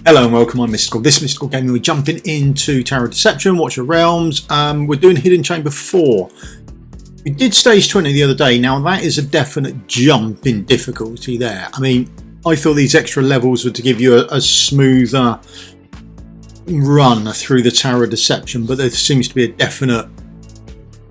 Hello and welcome, I'm Mystical. This Mystical Gaming, we're jumping into Tower of Deception, Watch of Realms. We're doing Hidden Chamber 4. We did stage 20 the other day. Now that is a definite jump in difficulty there. I mean, I thought these extra levels were to give you a smoother run through the Tower of Deception, but there seems to be a definite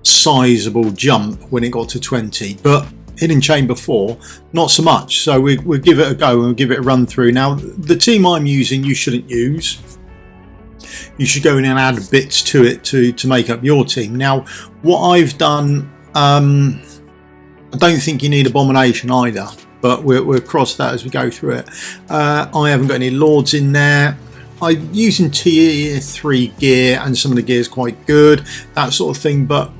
sizable jump when it got to 20. But Hidden Chamber 4, not so much. So we'll give it a go and we'll give it a run through. Now, the team I'm using, you shouldn't use. You should go in and add bits to it to make up your team. Now, what I've done, I don't think you need Abomination either, but we'll cross that as we go through it. I haven't got any Lords in there. I'm using tier 3 gear and some of the gear is quite good, that sort of thing, but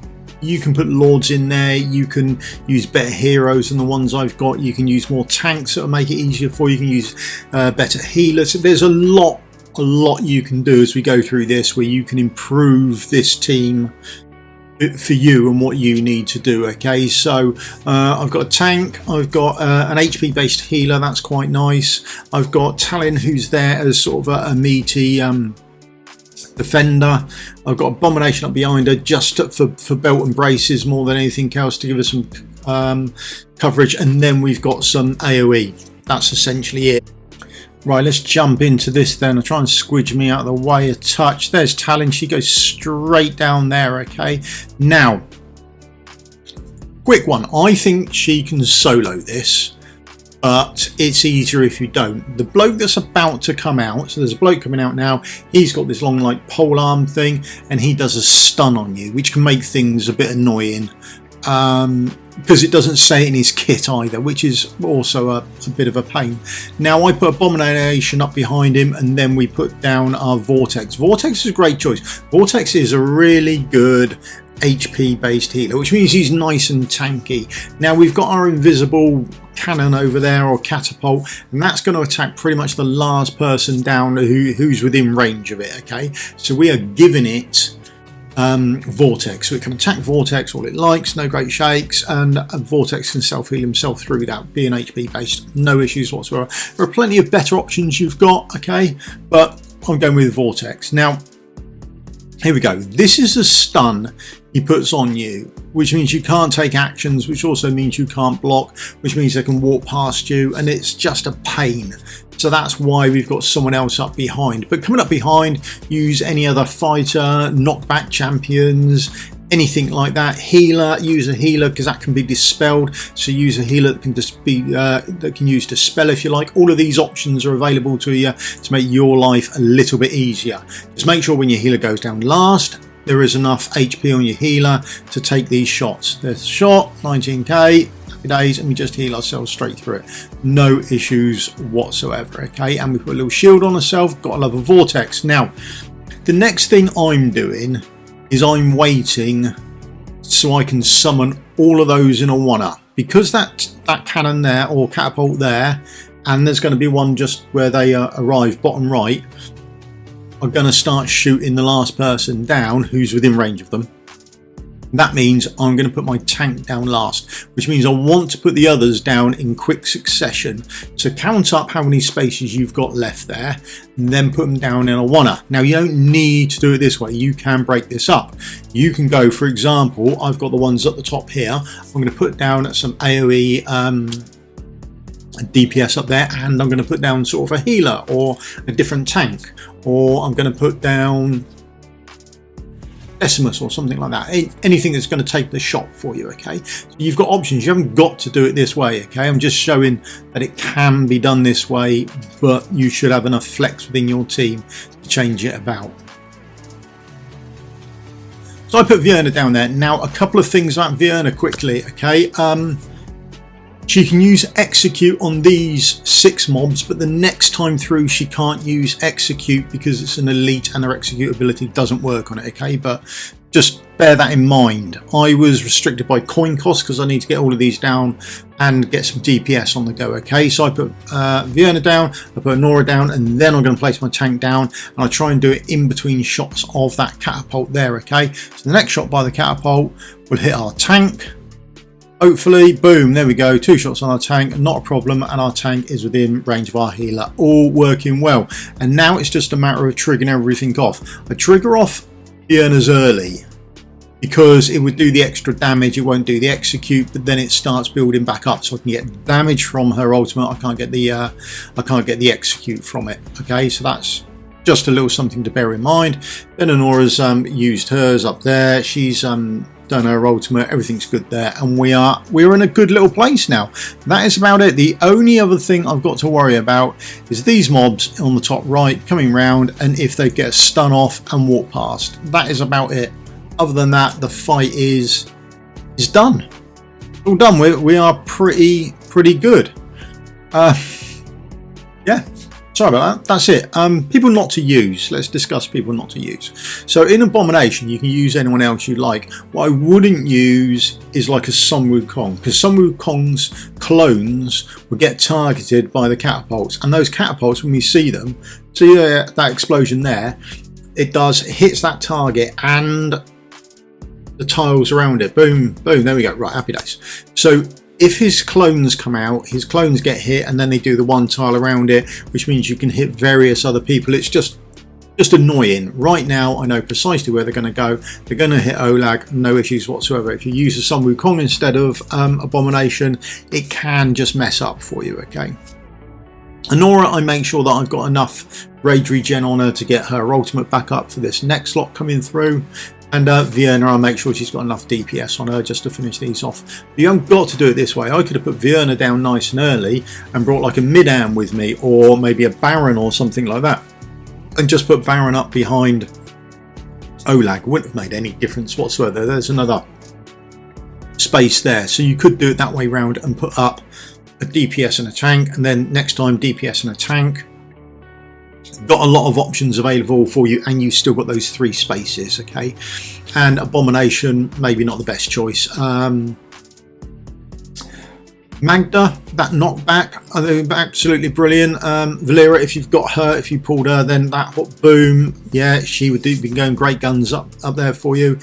you can put Lords in there, you can use better heroes than the ones I've got, you can use more tanks that will make it easier for you, can use better healers. There's a lot you can do as we go through this, where you can improve this team for you and what you need to do. Okay, so I've got a tank, I've got an HP based healer, that's quite nice. I've got Talon, who's there as sort of a meaty defender. I've got Abomination up behind her just for belt and braces more than anything else, to give us some coverage, and then we've got some AoE. That's essentially it. Right, let's jump into this then. I'll try and squidge me out of the way a touch. There's Talon, she goes straight down there. Okay, now quick one, I think she can solo this, but it's easier if you don't. The bloke that's about to come out, so there's a bloke coming out now, he's got this long like pole arm thing and he does a stun on you, which can make things a bit annoying, because it doesn't say it in his kit either, which is also a bit of a pain. Now I put Abomination up behind him and then we put down our Vortex. Vortex is a great choice. Vortex is a really good HP based healer, which means he's nice and tanky. Now we've got our invisible cannon over there, or catapult, and that's going to attack pretty much the last person down who's within range of it. Okay, so we are giving it Vortex, so it can attack Vortex all it likes, no great shakes, and Vortex can self-heal himself through that, being HP based, no issues whatsoever. There are plenty of better options you've got, okay, but I'm going with Vortex. Now here we go, this is a stun he puts on you, which means you can't take actions, which also means you can't block, which means they can walk past you, and it's just a pain. So that's why we've got someone else up behind. But coming up behind, use any other fighter, knockback champions, anything like that. Healer, use a healer because that can be dispelled. So use a healer that can just be that can use dispel if you like. All of these options are available to you to make your life a little bit easier. Just make sure when your healer goes down last, there is enough HP on your healer to take these shots. There's a shot, 19k. Days, and we just heal ourselves straight through it, no issues whatsoever. Okay, and we put a little shield on ourselves, got to love a Vortex. Now the next thing I'm doing is I'm waiting so I can summon all of those in a one-up, because that cannon there, or catapult there, and there's going to be one just where they arrive bottom right, are going to start shooting the last person down who's within range of them. That means I'm going to put my tank down last, which means I want to put the others down in quick succession. So count up how many spaces you've got left there and then put them down in a one-up. Now you don't need to do it this way, you can break this up. You can go, for example, I've got the ones at the top here, I'm going to put down some AoE DPS up there, and I'm going to put down sort of a healer or a different tank, or I'm going to put down Decimus or something like that, anything that's going to take the shot for you. Okay, so you've got options, you haven't got to do it this way. Okay, I'm just showing that it can be done this way, but you should have enough flex within your team to change it about. So I put Vierna down there. Now a couple of things about Vierna quickly. Okay, she can use execute on these 6 mobs, but the next time through she can't use execute because it's an elite and her execute ability doesn't work on it. Okay, but just bear that in mind. I was restricted by coin cost because I need to get all of these down and get some DPS on the go. Okay, so I put Vierna down, I put Nora down, and then I'm going to place my tank down, and I try and do it in between shots of that catapult there. Okay, so the next shot by the catapult will hit our tank, Hopefully, boom, there we go, 2 shots on our tank, not a problem, and our tank is within range of our healer, all working well. And now it's just a matter of triggering everything off. I trigger off Bjorna's early because it would do the extra damage, it won't do the execute, but then it starts building back up, so I can get damage from her ultimate. I can't get the execute from it. Okay, so that's just a little something to bear in mind. Then Honora's used hers up there. She's done her ultimate. Everything's good there, and we're in a good little place now. That is about it. The only other thing I've got to worry about is these mobs on the top right coming round, and if they get a stun off and walk past. That is about it. Other than that, the fight is done. All done. We are pretty good. Yeah. Sorry about that. That's it. People not to use. Let's discuss people not to use. So in Abomination, you can use anyone else you like. What I wouldn't use is like a Sun Wukong, because Sun Wukong's clones will get targeted by the catapults, and those catapults, when we see them, see that explosion there, it hits that target and the tiles around it. Boom, boom. There we go. Right, happy days. So if his clones come out, his clones get hit, and then they do the one tile around it, which means you can hit various other people. It's just annoying. Right now, I know precisely where they're going to go. They're going to hit Olag, no issues whatsoever. If you use a Sun Wukong instead of Abomination, it can just mess up for you, okay? Honora, I make sure that I've got enough rage regen on her to get her ultimate back up for this next lot coming through. And Vienna, I'll make sure she's got enough DPS on her just to finish these off. But you haven't got to do it this way. I could have put Vienna down nice and early and brought like a mid-am with me, or maybe a Baron or something like that, and just put Baron up behind Olag. Wouldn't have made any difference whatsoever. There's another space there. So you could do it that way round and put up a DPS and a tank, and then next time DPS and a tank. Got a lot of options available for you, and you've still got those 3 spaces, okay? And Abomination, maybe not the best choice. Magda, that knockback, I think absolutely brilliant. Valera, if you've got her, if you pulled her, then that hot boom, yeah, she would be going great guns up there for you.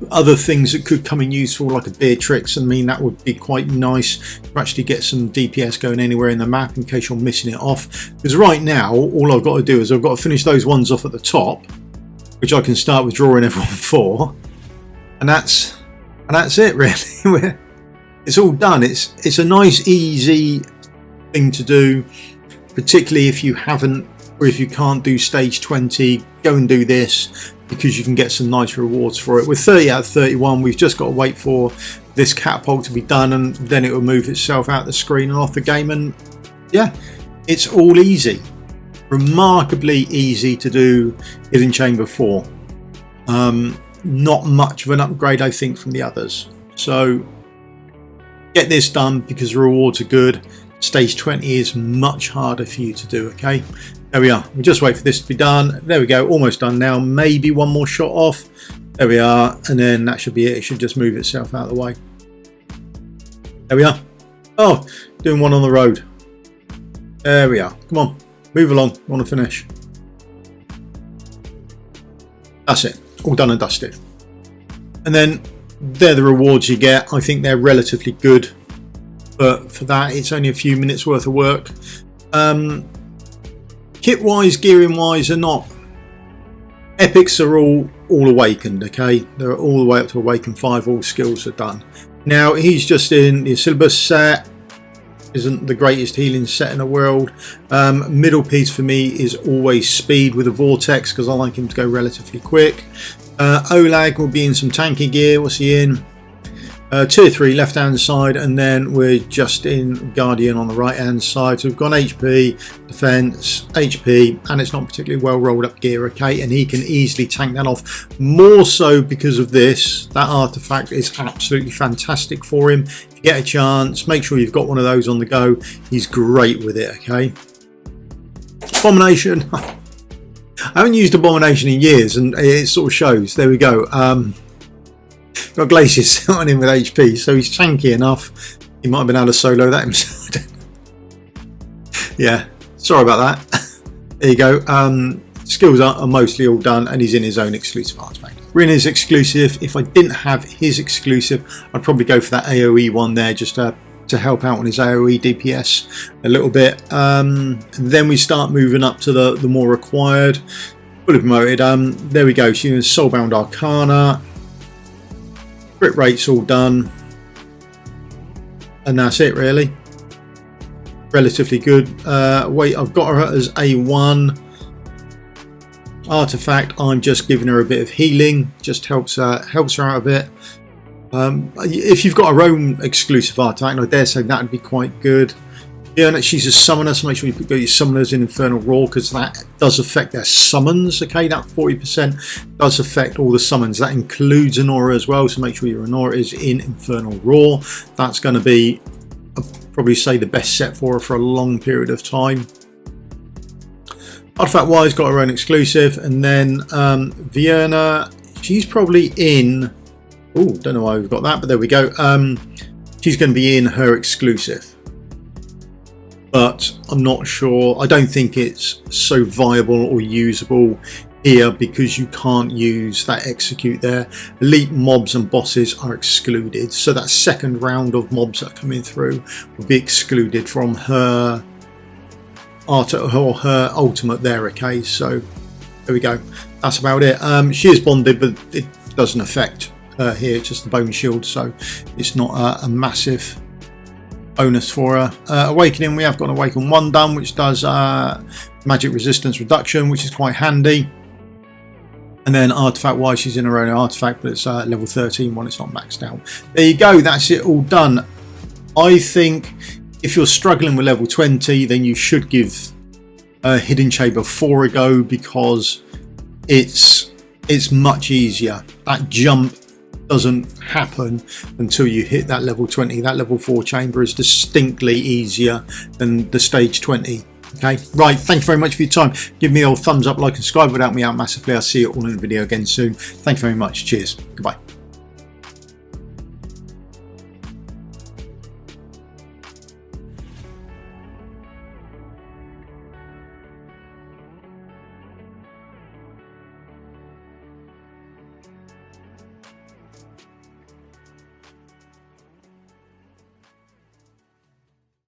Other things that could come in useful, like a Beatrix, I mean, that would be quite nice to actually get some DPS going anywhere in the map in case you're missing it off. Because right now, all I've got to do is I've got to finish those ones off at the top, which I can start withdrawing everyone for, and that's it really. It's all done. It's a nice, easy thing to do, particularly if you haven't, or if you can't do stage 20. Go and do this, because you can get some nice rewards for it. With 30 out of 31, we've just got to wait for this catapult to be done, and then it will move itself out the screen and off the game. And yeah, it's all easy, remarkably easy to do Hidden Chamber 4. Not much of an upgrade, I think, from the others. So get this done because the rewards are good. Stage 20 is much harder for you to do, okay? There we are. We just wait for this to be done. There we go. Almost done now. Maybe one more shot off. There we are. And then that should be it. It should just move itself out of the way. There we are. Oh, doing one on the road. There we are. Come on. Move along. Want to finish. That's it. All done and dusted. And then they're the rewards you get. I think they're relatively good. But for that, it's only a few minutes worth of work. Kit wise, gearing wise, are not. Epics are all awakened, okay? They're all the way up to Awakened 5, all skills are done. Now he's just in the syllabus set, isn't the greatest healing set in the world. Middle piece for me is always speed with a vortex, because I like him to go relatively quick. Olag will be in some tanky gear. What's he in? Tier 3 left hand side, and then we're just in Guardian on the right hand side. So we've got HP, defense, HP, and it's not particularly well rolled up gear, okay? And he can easily tank that off, more so because of this. That artifact is absolutely fantastic for him. If you get a chance, make sure you've got one of those on the go. He's great with it, okay? Abomination. I haven't used Abomination in years, and it sort of shows. There we go. Got Glacius on him with HP, so he's tanky enough. He might have been able to solo that himself. Yeah, sorry about that. There you go. Skills are mostly all done, and he's in his own exclusive artifact. We're in his exclusive. If I didn't have his exclusive, I'd probably go for that AoE one there, just to help out on his AoE DPS a little bit. Then we start moving up to the more required. Fully promoted. There we go. She's Soulbound Arcana. Crit rate's all done. And that's it, really. Relatively good. Wait, I've got her as A1. Artifact, I'm just giving her a bit of healing. Just helps her out a bit. If you've got her own exclusive artifact, and I dare say that would be quite good. Yeah, she's a summoner, so make sure you put your summoners in Infernal Roar, because that does affect their summons. Okay, that 40% does affect all the summons. That includes Anora as well, so make sure your Anora is in Infernal Roar. That's going to be, I'd probably say, the best set for her for a long period of time. Artifact wise, got her own exclusive, and then Vienna, she's probably in. Oh, don't know why we've got that, but there we go. She's going to be in her exclusive, but I'm not sure. I don't think it's so viable or usable here because you can't use that execute there. Elite mobs and bosses are excluded, so that second round of mobs that are coming through will be excluded from her art or her ultimate there. Okay, so there we go. That's about it. She is bonded, but it doesn't affect her here. It's just the bone shield, so it's not a massive bonus for her. Awakening, we have got an Awaken 1 done, which does magic resistance reduction, which is quite handy. And then artifact wise, she's in her own artifact, but it's level 13 when it's not maxed out. There you go, that's it all done. I think if you're struggling with level 20, then you should give Hidden Chamber 4 a go, because it's much easier. That jump doesn't happen until you hit that level 20. That level 4 chamber is distinctly easier than the stage 20. Okay, right, thank you very much for your time. Give me a thumbs up, like and subscribe. Would help me out massively. I'll see you all in the video again soon. Thank you very much. Cheers. Goodbye.